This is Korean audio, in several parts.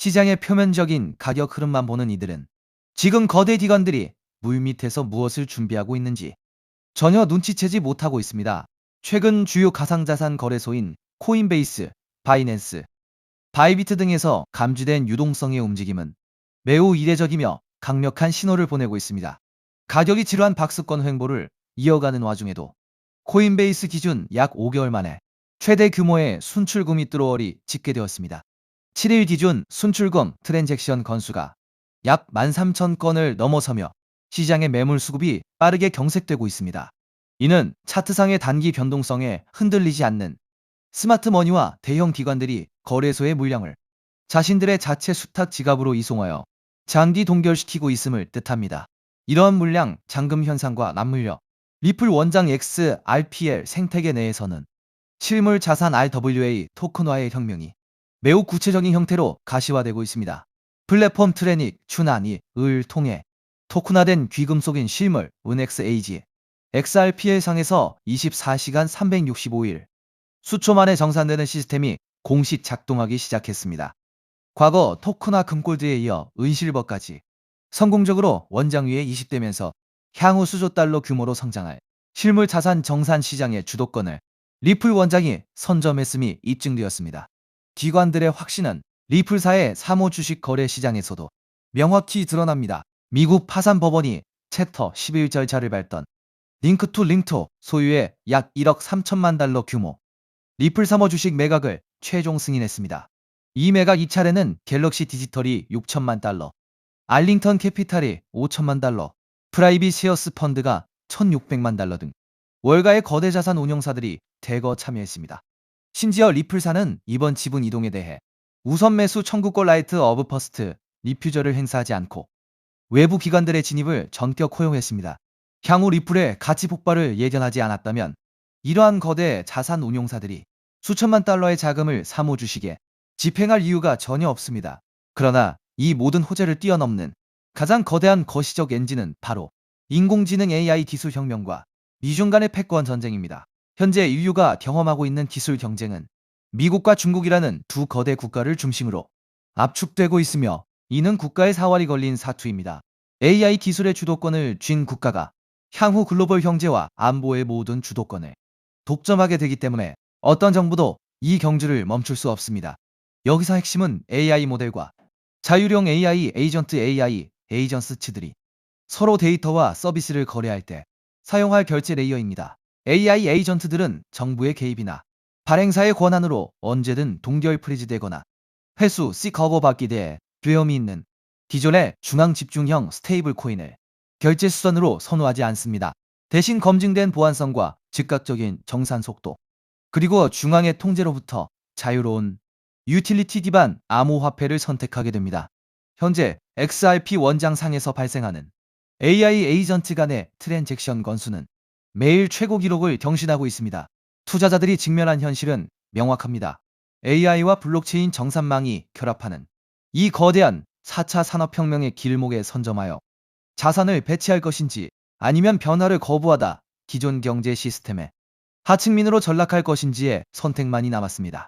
시장의 표면적인 가격 흐름만 보는 이들은 지금 거대 기관들이 물밑에서 무엇을 준비하고 있는지 전혀 눈치채지 못하고 있습니다. 최근 주요 가상자산 거래소인 코인베이스, 바이낸스, 바이비트 등에서 감지된 유동성의 움직임은 매우 이례적이며 강력한 신호를 보내고 있습니다. 가격이 지루한 박스권 횡보를 이어가는 와중에도 코인베이스 기준 약 5개월 만에 최대 규모의 순출금 위드로얼이 집계되었습니다. 7일 기준 순출금 트랜잭션 건수가 약 13,000건을 넘어서며 시장의 매물 수급이 빠르게 경색되고 있습니다. 이는 차트상의 단기 변동성에 흔들리지 않는 스마트 머니와 대형 기관들이 거래소의 물량을 자신들의 자체 수탁 지갑으로 이송하여 장기 동결시키고 있음을 뜻합니다. 이러한 물량 잠금 현상과 맞물려 리플 원장 XRPL 생태계 내에서는 실물 자산 RWA 토큰화의 혁명이 매우 구체적인 형태로 가시화되고 있습니다. 플랫폼 트레닉, 추나니,을 통해 토큰화된 귀금속인 실물, 은XAG, XRPL 상에서 24시간 365일 수초 만에 정산되는 시스템이 공식 작동하기 시작했습니다. 과거 토큰화 금골드에 이어 은실버까지 성공적으로 원장 위에 이식되면서 향후 수조 달러 규모로 성장할 실물 자산 정산 시장의 주도권을 리플 원장이 선점했음이 입증되었습니다. 기관들의 확신은 리플사의 사모 주식 거래 시장에서도 명확히 드러납니다. 미국 파산 법원이 챕터 11 절차를 밟던 링크2링토 소유의 약 1억 3천만 달러 규모 리플 사모 주식 매각을 최종 승인했습니다. 이 매각 2차례는 갤럭시 디지털이 6천만 달러, 알링턴 캐피탈이 5천만 달러, 프라이빗 셰어스 펀드가 1,600만 달러 등 월가의 거대 자산 운용사들이 대거 참여했습니다. 심지어 리플사는 이번 지분 이동에 대해 우선 매수 청구권 라이트 오브 퍼스트 리퓨저를 행사하지 않고 외부 기관들의 진입을 전격 허용했습니다. 향후 리플의 가치 폭발을 예견하지 않았다면 이러한 거대 자산 운용사들이 수천만 달러의 자금을 사모 주식에 집행할 이유가 전혀 없습니다. 그러나 이 모든 호재를 뛰어넘는 가장 거대한 거시적 엔진은 바로 인공지능 AI 기술 혁명과 미중 간의 패권 전쟁입니다. 현재 인류가 경험하고 있는 기술 경쟁은 미국과 중국이라는 두 거대 국가를 중심으로 압축되고 있으며 이는 국가의 사활이 걸린 사투입니다. AI 기술의 주도권을 쥔 국가가 향후 글로벌 경제와 안보의 모든 주도권을 독점하게 되기 때문에 어떤 정부도 이 경주를 멈출 수 없습니다. 여기서 핵심은 AI 모델과 자율형 AI 에이전트 AI 에이전스츠들이 서로 데이터와 서비스를 거래할 때 사용할 결제 레이어입니다. AI 에이전트들은 정부의 개입이나 발행사의 권한으로 언제든 동결 프리즈되거나 회수 C 커버받기 대해 두려움이 있는 기존의 중앙 집중형 스테이블 코인을 결제 수단으로 선호하지 않습니다. 대신 검증된 보안성과 즉각적인 정산 속도, 그리고 중앙의 통제로부터 자유로운 유틸리티 기반 암호화폐를 선택하게 됩니다. 현재 XRP 원장상에서 발생하는 AI 에이전트 간의 트랜잭션 건수는 매일 최고 기록을 경신하고 있습니다. 투자자들이 직면한 현실은 명확합니다. AI와 블록체인 정산망이 결합하는 이 거대한 4차 산업혁명의 길목에 선점하여 자산을 배치할 것인지 아니면 변화를 거부하다 기존 경제 시스템에 하층민으로 전락할 것인지의 선택만이 남았습니다.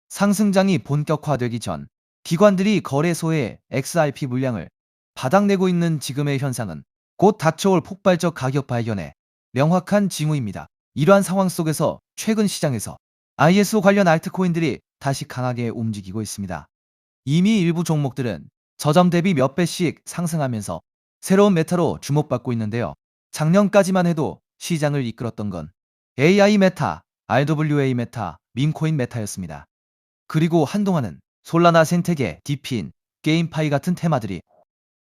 상승장이 본격화되기 전 기관들이 거래소의 XRP 물량을 바닥내고 있는 지금의 현상은 곧 닥쳐올 폭발적 가격 발견에 명확한 징후입니다. 이러한 상황 속에서 최근 시장에서 ISO 관련 알트코인들이 다시 강하게 움직이고 있습니다. 이미 일부 종목들은 저점 대비 몇 배씩 상승하면서 새로운 메타로 주목받고 있는데요. 작년까지만 해도 시장을 이끌었던 건 AI 메타, RWA 메타, 밈코인 메타였습니다. 그리고 한동안은 솔라나 생태계, 디핀, 게임파이 같은 테마들이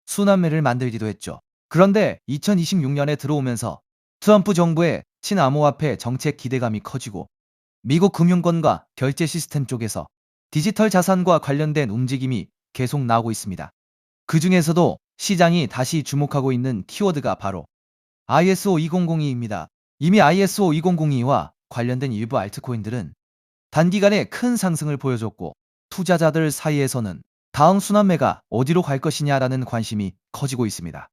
순환매를 만들기도 했죠. 그런데 2026년에 들어오면서 트럼프 정부의 친암호화폐 정책 기대감이 커지고 미국 금융권과 결제 시스템 쪽에서 디지털 자산과 관련된 움직임이 계속 나오고 있습니다. 그 중에서도 시장이 다시 주목하고 있는 키워드가 바로 ISO 2002입니다. 이미 ISO 2002와 관련된 일부 알트코인들은 단기간에 큰 상승을 보여줬고 투자자들 사이에서는 다음 순환매가 어디로 갈 것이냐라는 관심이 커지고 있습니다.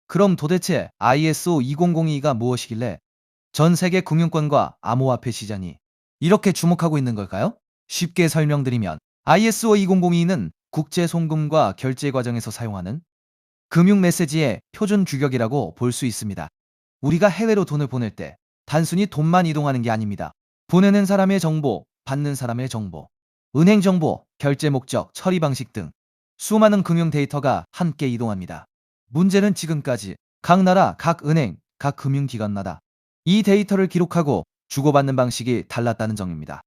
그럼 도대체 ISO 2002가 무엇이길래 전 세계 금융권과 암호화폐 시장이 이렇게 주목하고 있는 걸까요? 쉽게 설명드리면 ISO 2002는 국제 송금과 결제 과정에서 사용하는 금융 메시지의 표준 규격이라고 볼 수 있습니다. 우리가 해외로 돈을 보낼 때 단순히 돈만 이동하는 게 아닙니다. 보내는 사람의 정보, 받는 사람의 정보, 은행 정보, 결제 목적, 처리 방식 등 수많은 금융 데이터가 함께 이동합니다. 문제는 지금까지 각 나라, 각 은행, 각 금융기관마다 이 데이터를 기록하고 주고받는 방식이 달랐다는 점입니다.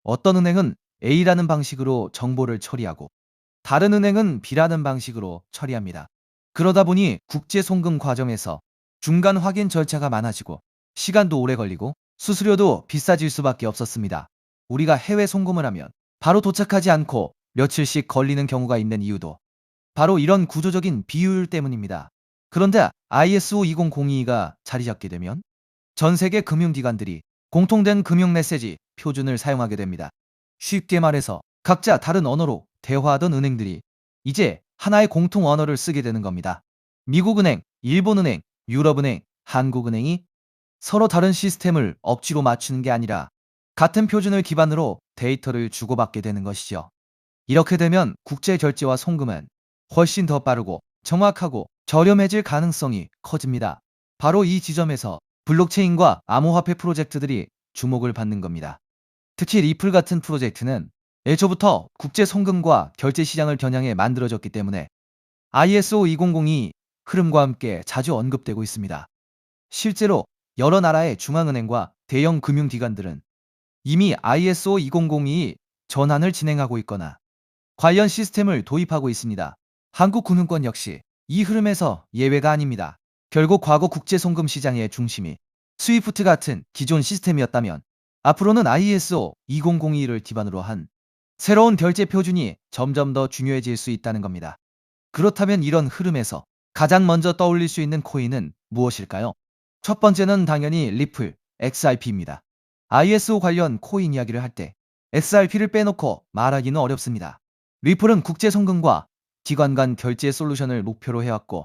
어떤 은행은 A라는 방식으로 정보를 처리하고 다른 은행은 B라는 방식으로 처리합니다. 그러다 보니 국제 송금 과정에서 중간 확인 절차가 많아지고 시간도 오래 걸리고 수수료도 비싸질 수밖에 없었습니다. 우리가 해외 송금을 하면 바로 도착하지 않고 며칠씩 걸리는 경우가 있는 이유도 바로 이런 구조적인 비효율 때문입니다. 그런데 ISO 20002가 자리 잡게 되면 전 세계 금융기관들이 공통된 금융 메시지 표준을 사용하게 됩니다. 쉽게 말해서 각자 다른 언어로 대화하던 은행들이 이제 하나의 공통 언어를 쓰게 되는 겁니다. 미국은행, 일본은행, 유럽은행, 한국은행이 서로 다른 시스템을 억지로 맞추는 게 아니라 같은 표준을 기반으로 데이터를 주고받게 되는 것이죠. 이렇게 되면 국제 결제와 송금은 훨씬 더 빠르고 정확하고 저렴해질 가능성이 커집니다. 바로 이 지점에서 블록체인과 암호화폐 프로젝트들이 주목을 받는 겁니다. 특히 리플 같은 프로젝트는 애초부터 국제 송금과 결제 시장을 겨냥해 만들어졌기 때문에 ISO 2002 흐름과 함께 자주 언급되고 있습니다. 실제로 여러 나라의 중앙은행과 대형 금융기관들은 이미 ISO 2002 전환을 진행하고 있거나 관련 시스템을 도입하고 있습니다. 한국금융권 역시 이 흐름에서 예외가 아닙니다. 결국 과거 국제송금 시장의 중심이 스위프트 같은 기존 시스템이었다면 앞으로는 ISO 2002를 기반으로 한 새로운 결제 표준이 점점 더 중요해질 수 있다는 겁니다. 그렇다면 이런 흐름에서 가장 먼저 떠올릴 수 있는 코인은 무엇일까요? 첫 번째는 당연히 리플, XRP입니다. ISO 관련 코인 이야기를 할 때 XRP를 빼놓고 말하기는 어렵습니다. 리플은 국제 송금과 기관 간 결제 솔루션을 목표로 해왔고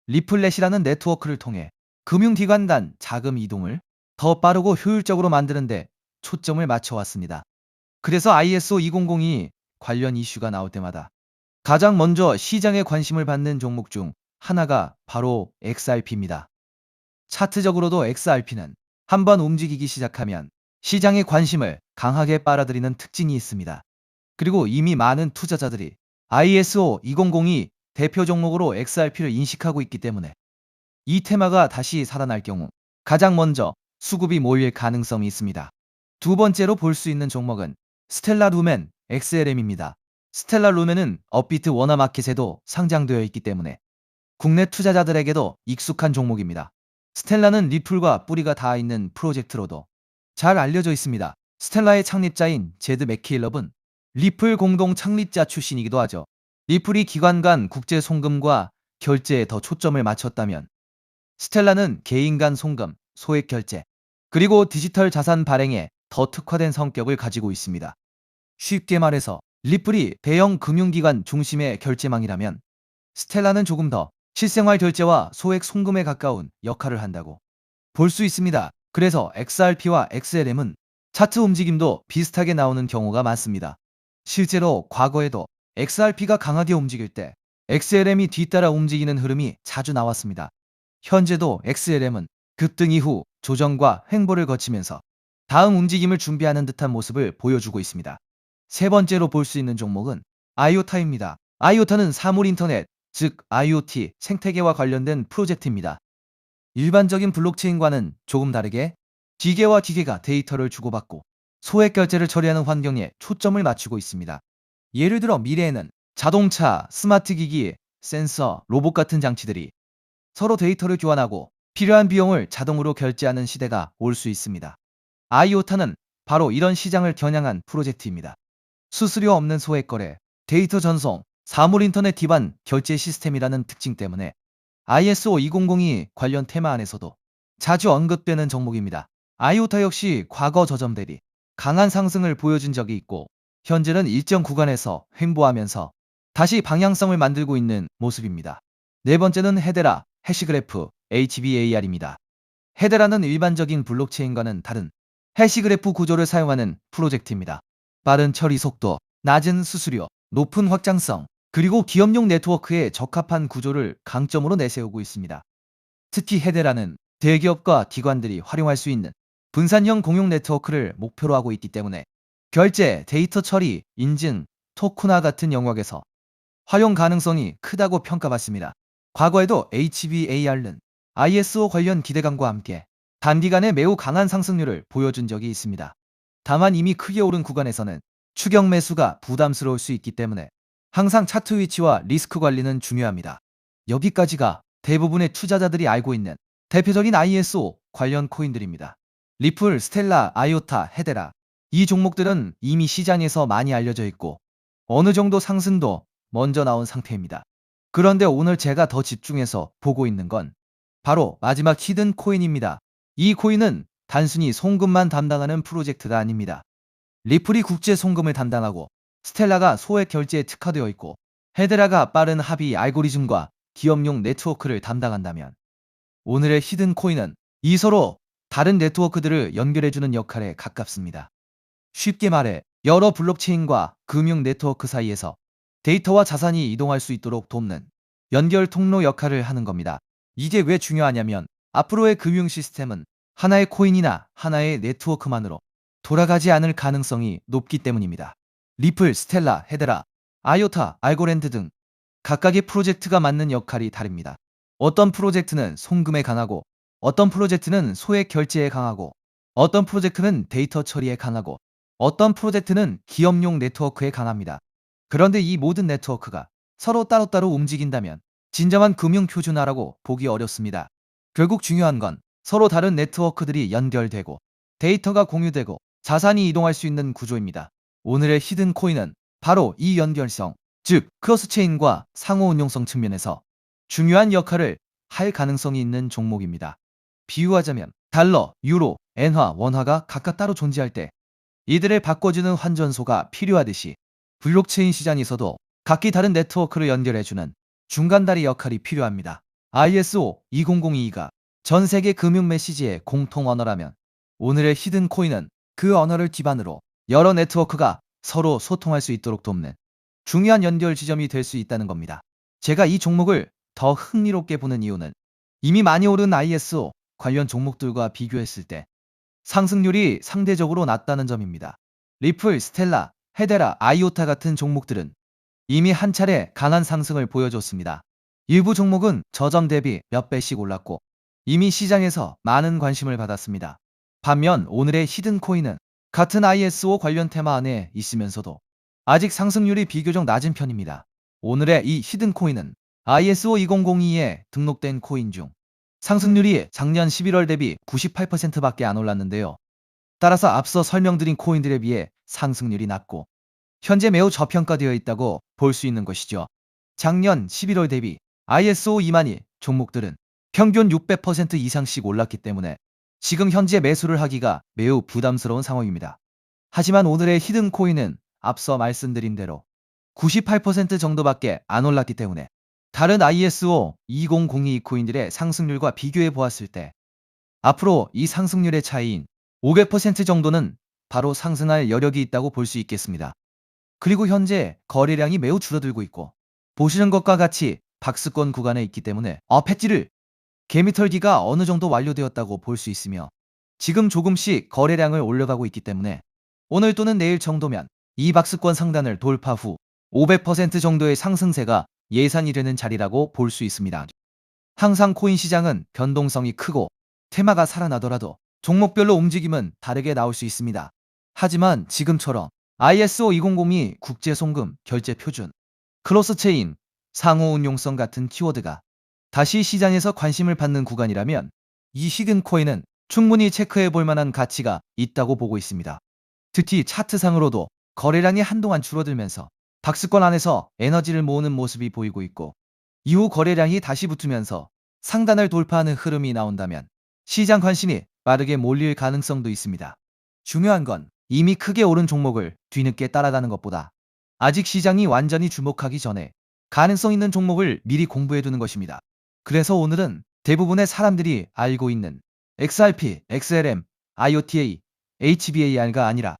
리플렛이라는 네트워크를 통해 금융기관 간 자금 이동을 더 빠르고 효율적으로 만드는데 초점을 맞춰왔습니다. 그래서 ISO 2002 관련 이슈가 나올 때마다 가장 먼저 시장에 관심을 받는 종목 중 하나가 바로 XRP입니다. 차트적으로도 XRP는 한번 움직이기 시작하면 시장의 관심을 강하게 빨아들이는 특징이 있습니다. 그리고 이미 많은 투자자들이 ISO 2002 대표 종목으로 XRP를 인식하고 있기 때문에 이 테마가 다시 살아날 경우 가장 먼저 수급이 몰릴 가능성이 있습니다. 두 번째로 볼 수 있는 종목은 스텔라 루멘 XLM입니다. 스텔라 루멘은 업비트 워너마켓에도 상장되어 있기 때문에 국내 투자자들에게도 익숙한 종목입니다. 스텔라는 리플과 뿌리가 닿아 있는 프로젝트로도 잘 알려져 있습니다. 스텔라의 창립자인 제드 맥케일럽은 리플 공동 창립자 출신이기도 하죠. 리플이 기관 간 국제 송금과 결제에 더 초점을 맞췄다면 스텔라는 개인 간 송금, 소액 결제, 그리고 디지털 자산 발행에 더 특화된 성격을 가지고 있습니다. 쉽게 말해서 리플이 대형 금융기관 중심의 결제망이라면 스텔라는 조금 더 실생활 결제와 소액 송금에 가까운 역할을 한다고 볼 수 있습니다. 그래서 XRP와 XLM은 차트 움직임도 비슷하게 나오는 경우가 많습니다. 실제로 과거에도 XRP가 강하게 움직일 때 XLM이 뒤따라 움직이는 흐름이 자주 나왔습니다. 현재도 XLM은 급등 이후 조정과 횡보를 거치면서 다음 움직임을 준비하는 듯한 모습을 보여주고 있습니다. 세 번째로 볼 수 있는 종목은 아이오타입니다. 아이오타는 사물 인터넷, 즉 IoT 생태계와 관련된 프로젝트입니다. 일반적인 블록체인과는 조금 다르게 기계와 기계가 데이터를 주고받고 소액 결제를 처리하는 환경에 초점을 맞추고 있습니다. 예를 들어 미래에는 자동차, 스마트 기기, 센서, 로봇 같은 장치들이 서로 데이터를 교환하고 필요한 비용을 자동으로 결제하는 시대가 올 수 있습니다. 아이오타는 바로 이런 시장을 겨냥한 프로젝트입니다. 수수료 없는 소액 거래, 데이터 전송, 사물 인터넷 기반 결제 시스템이라는 특징 때문에 ISO 2002 관련 테마 안에서도 자주 언급되는 종목입니다. 아이오타 역시 과거 저점 대비 강한 상승을 보여준 적이 있고 현재는 일정 구간에서 횡보하면서 다시 방향성을 만들고 있는 모습입니다. 네 번째는 헤데라, 해시그래프, HBAR입니다. 헤데라는 일반적인 블록체인과는 다른 해시그래프 구조를 사용하는 프로젝트입니다. 빠른 처리 속도, 낮은 수수료, 높은 확장성, 그리고 기업용 네트워크에 적합한 구조를 강점으로 내세우고 있습니다. 특히 헤데라는 대기업과 기관들이 활용할 수 있는 분산형 공용 네트워크를 목표로 하고 있기 때문에 결제, 데이터 처리, 인증, 토큰화 같은 영역에서 활용 가능성이 크다고 평가받습니다. 과거에도 HBAR는 ISO 관련 기대감과 함께 단기간에 매우 강한 상승률을 보여준 적이 있습니다. 다만 이미 크게 오른 구간에서는 추격 매수가 부담스러울 수 있기 때문에 항상 차트 위치와 리스크 관리는 중요합니다. 여기까지가 대부분의 투자자들이 알고 있는 대표적인 ISO 관련 코인들입니다. 리플, 스텔라, 아이오타, 헤데라. 이 종목들은 이미 시장에서 많이 알려져 있고 어느 정도 상승도 먼저 나온 상태입니다. 그런데 오늘 제가 더 집중해서 보고 있는 건 바로 마지막 히든 코인입니다. 이 코인은 단순히 송금만 담당하는 프로젝트가 아닙니다. 리플이 국제 송금을 담당하고 스텔라가 소액 결제에 특화되어 있고 헤드라가 빠른 합의 알고리즘과 기업용 네트워크를 담당한다면 오늘의 히든 코인은 이 서로 다른 네트워크들을 연결해주는 역할에 가깝습니다. 쉽게 말해 여러 블록체인과 금융 네트워크 사이에서 데이터와 자산이 이동할 수 있도록 돕는 연결 통로 역할을 하는 겁니다. 이게 왜 중요하냐면 앞으로의 금융 시스템은 하나의 코인이나 하나의 네트워크만으로 돌아가지 않을 가능성이 높기 때문입니다. 리플, 스텔라, 헤데라, 아이오타, 알고랜드 등 각각의 프로젝트가 맡는 역할이 다릅니다. 어떤 프로젝트는 송금에 강하고 어떤 프로젝트는 소액 결제에 강하고 어떤 프로젝트는 데이터 처리에 강하고 어떤 프로젝트는 기업용 네트워크에 강합니다. 그런데 이 모든 네트워크가 서로 따로따로 움직인다면 진정한 금융 표준화라고 보기 어렵습니다. 결국 중요한 건 서로 다른 네트워크들이 연결되고 데이터가 공유되고 자산이 이동할 수 있는 구조입니다. 오늘의 히든 코인은 바로 이 연결성, 즉 크로스체인과 상호 운용성 측면에서 중요한 역할을 할 가능성이 있는 종목입니다. 비유하자면 달러, 유로, 엔화, 원화가 각각 따로 존재할 때 이들을 바꿔주는 환전소가 필요하듯이 블록체인 시장에서도 각기 다른 네트워크를 연결해주는 중간다리 역할이 필요합니다. ISO 2002가 전 세계 금융 메시지의 공통 언어라면 오늘의 히든 코인은 그 언어를 기반으로 여러 네트워크가 서로 소통할 수 있도록 돕는 중요한 연결 지점이 될 수 있다는 겁니다. 제가 이 종목을 더 흥미롭게 보는 이유는 이미 많이 오른 ISO 관련 종목들과 비교했을 때 상승률이 상대적으로 낮다는 점입니다. 리플, 스텔라, 헤데라, 아이오타 같은 종목들은 이미 한 차례 강한 상승을 보여줬습니다. 일부 종목은 저점 대비 몇 배씩 올랐고 이미 시장에서 많은 관심을 받았습니다. 반면 오늘의 히든 코인은 같은 ISO 관련 테마 안에 있으면서도 아직 상승률이 비교적 낮은 편입니다. 오늘의 이 히든 코인은 ISO 2002에 등록된 코인 중 상승률이 작년 11월 대비 98%밖에 안 올랐는데요. 따라서 앞서 설명드린 코인들에 비해 상승률이 낮고 현재 매우 저평가되어 있다고 볼 수 있는 것이죠. 작년 11월 대비 ISO 2만이 종목들은 평균 600% 이상씩 올랐기 때문에 지금 현재 매수를 하기가 매우 부담스러운 상황입니다. 하지만 오늘의 히든 코인은 앞서 말씀드린 대로 98% 정도밖에 안 올랐기 때문에 다른 ISO 2002 코인들의 상승률과 비교해 보았을 때 앞으로 이 상승률의 차이인 500% 정도는 바로 상승할 여력이 있다고 볼 수 있겠습니다. 그리고 현재 거래량이 매우 줄어들고 있고 보시는 것과 같이 박스권 구간에 있기 때문에 패지를 개미털기가 어느 정도 완료되었다고 볼 수 있으며 지금 조금씩 거래량을 올려가고 있기 때문에 오늘 또는 내일 정도면 이 박스권 상단을 돌파 후 500% 정도의 상승세가 예상이 되는 자리라고 볼 수 있습니다. 항상 코인 시장은 변동성이 크고 테마가 살아나더라도 종목별로 움직임은 다르게 나올 수 있습니다. 하지만 지금처럼 ISO 2002 국제송금 결제 표준, 크로스체인, 상호 운용성 같은 키워드가 다시 시장에서 관심을 받는 구간이라면 이 히든 코인은 충분히 체크해 볼 만한 가치가 있다고 보고 있습니다. 특히 차트상으로도 거래량이 한동안 줄어들면서 박스권 안에서 에너지를 모으는 모습이 보이고 있고 이후 거래량이 다시 붙으면서 상단을 돌파하는 흐름이 나온다면 시장 관심이 빠르게 몰릴 가능성도 있습니다. 중요한 건 이미 크게 오른 종목을 뒤늦게 따라가는 것보다 아직 시장이 완전히 주목하기 전에 가능성 있는 종목을 미리 공부해두는 것입니다. 그래서 오늘은 대부분의 사람들이 알고 있는 XRP, XLM, IOTA, HBAR가 아니라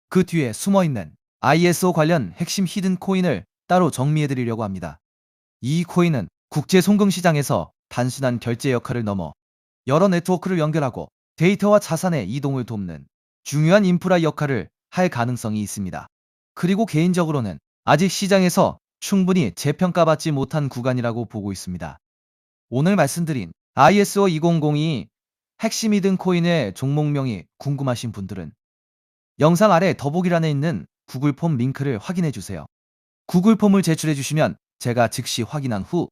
그 뒤에 숨어있는 ISO 관련 핵심 히든 코인을 따로 정리해드리려고 합니다. 이 코인은 국제 송금 시장에서 단순한 결제 역할을 넘어 여러 네트워크를 연결하고 데이터와 자산의 이동을 돕는 중요한 인프라 역할을 할 가능성이 있습니다. 그리고 개인적으로는 아직 시장에서 충분히 재평가받지 못한 구간이라고 보고 있습니다. 오늘 말씀드린 ISO 2002 핵심 히든 코인의 종목명이 궁금하신 분들은 영상 아래 더보기란에 있는 구글 폼 링크를 확인해 주세요. 구글 폼을 제출해 주시면 제가 즉시 확인한 후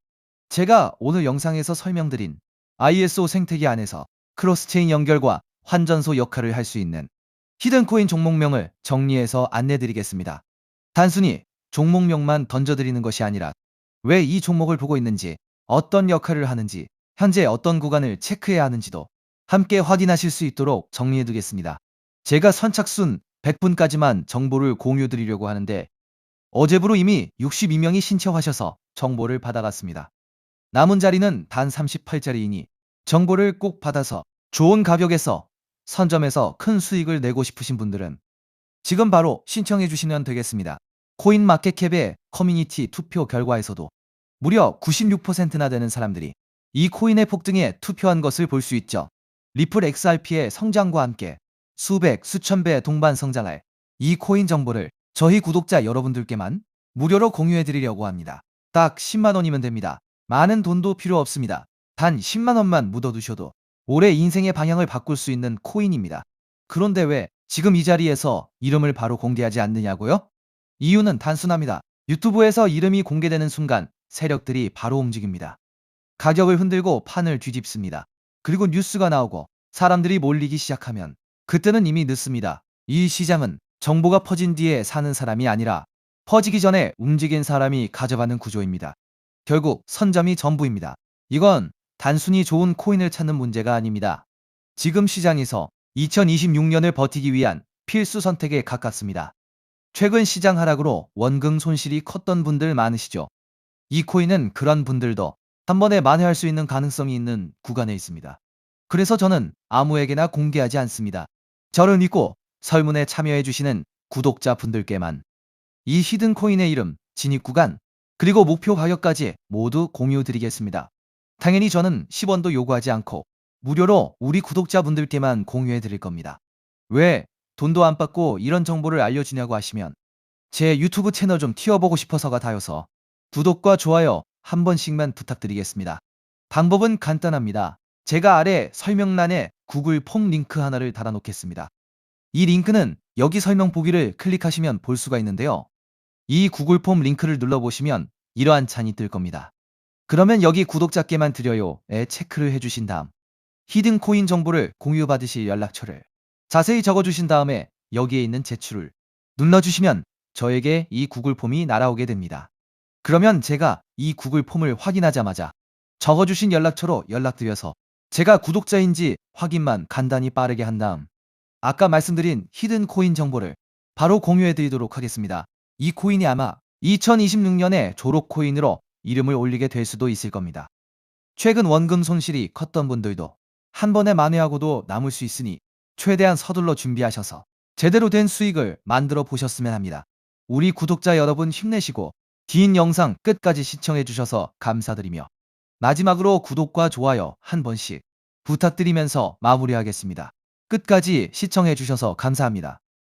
제가 오늘 영상에서 설명드린 ISO 생태계 안에서 크로스체인 연결과 환전소 역할을 할 수 있는 히든코인 종목명을 정리해서 안내드리겠습니다. 단순히 종목명만 던져드리는 것이 아니라 왜 이 종목을 보고 있는지, 어떤 역할을 하는지, 현재 어떤 구간을 체크해야 하는지도 함께 확인하실 수 있도록 정리해두겠습니다. 제가 선착순 100분까지만 정보를 공유드리려고 하는데 어제부로 이미 62명이 신청하셔서 정보를 받아갔습니다. 남은 자리는 단 38자리이니 정보를 꼭 받아서 좋은 가격에서 선점해서 큰 수익을 내고 싶으신 분들은 지금 바로 신청해 주시면 되겠습니다. 코인마켓캡의 커뮤니티 투표 결과에서도 무려 96%나 되는 사람들이 이 코인의 폭등에 투표한 것을 볼 수 있죠. 리플 XRP의 성장과 함께 수백, 수천 배 동반 성장할 이 코인 정보를 저희 구독자 여러분들께만 무료로 공유해 드리려고 합니다. 딱 10만 원이면 됩니다. 많은 돈도 필요 없습니다. 단 10만 원만 묻어두셔도 올해 인생의 방향을 바꿀 수 있는 코인입니다. 그런데 왜 지금 이 자리에서 이름을 바로 공개하지 않느냐고요? 이유는 단순합니다. 유튜브에서 이름이 공개되는 순간 세력들이 바로 움직입니다. 가격을 흔들고 판을 뒤집습니다. 그리고 뉴스가 나오고 사람들이 몰리기 시작하면 그때는 이미 늦습니다. 이 시장은 정보가 퍼진 뒤에 사는 사람이 아니라 퍼지기 전에 움직인 사람이 가져가는 구조입니다. 결국 선점이 전부입니다. 이건 단순히 좋은 코인을 찾는 문제가 아닙니다. 지금 시장에서 2026년을 버티기 위한 필수 선택에 가깝습니다. 최근 시장 하락으로 원금 손실이 컸던 분들 많으시죠? 이 코인은 그런 분들도 한 번에 만회할 수 있는 가능성이 있는 구간에 있습니다. 그래서 저는 아무에게나 공개하지 않습니다. 저를 믿고 설문에 참여해 주시는 구독자 분들께만 이 히든 코인의 이름, 진입 구간, 그리고 목표 가격까지 모두 공유 드리겠습니다. 당연히 저는 10원도 요구하지 않고 무료로 우리 구독자분들께만 공유해 드릴 겁니다. 왜 돈도 안 받고 이런 정보를 알려주냐고 하시면 제 유튜브 채널 좀 튀어보고 싶어서가 다여서 구독과 좋아요 한 번씩만 부탁드리겠습니다. 방법은 간단합니다. 제가 아래 설명란에 구글 폼 링크 하나를 달아놓겠습니다. 이 링크는 여기 설명 보기를 클릭하시면 볼 수가 있는데요. 이 구글 폼 링크를 눌러보시면 이러한 창이 뜰 겁니다. 그러면 여기 구독자께만 드려요에 체크를 해주신 다음 히든 코인 정보를 공유받으실 연락처를 자세히 적어주신 다음에 여기에 있는 제출을 눌러주시면 저에게 이 구글 폼이 날아오게 됩니다. 그러면 제가 이 구글 폼을 확인하자마자 적어주신 연락처로 연락드려서 제가 구독자인지 확인만 간단히 빠르게 한 다음 아까 말씀드린 히든 코인 정보를 바로 공유해 드리도록 하겠습니다. 이 코인이 아마 2026년에 졸업 코인으로 이름을 올리게 될 수도 있을 겁니다. 최근 원금 손실이 컸던 분들도 한 번에 만회하고도 남을 수 있으니 최대한 서둘러 준비하셔서 제대로 된 수익을 만들어 보셨으면 합니다. 우리 구독자 여러분 힘내시고 긴 영상 끝까지 시청해 주셔서 감사드리며 마지막으로 구독과 좋아요 한 번씩 부탁드리면서 마무리하겠습니다. 끝까지 시청해 주셔서 감사합니다.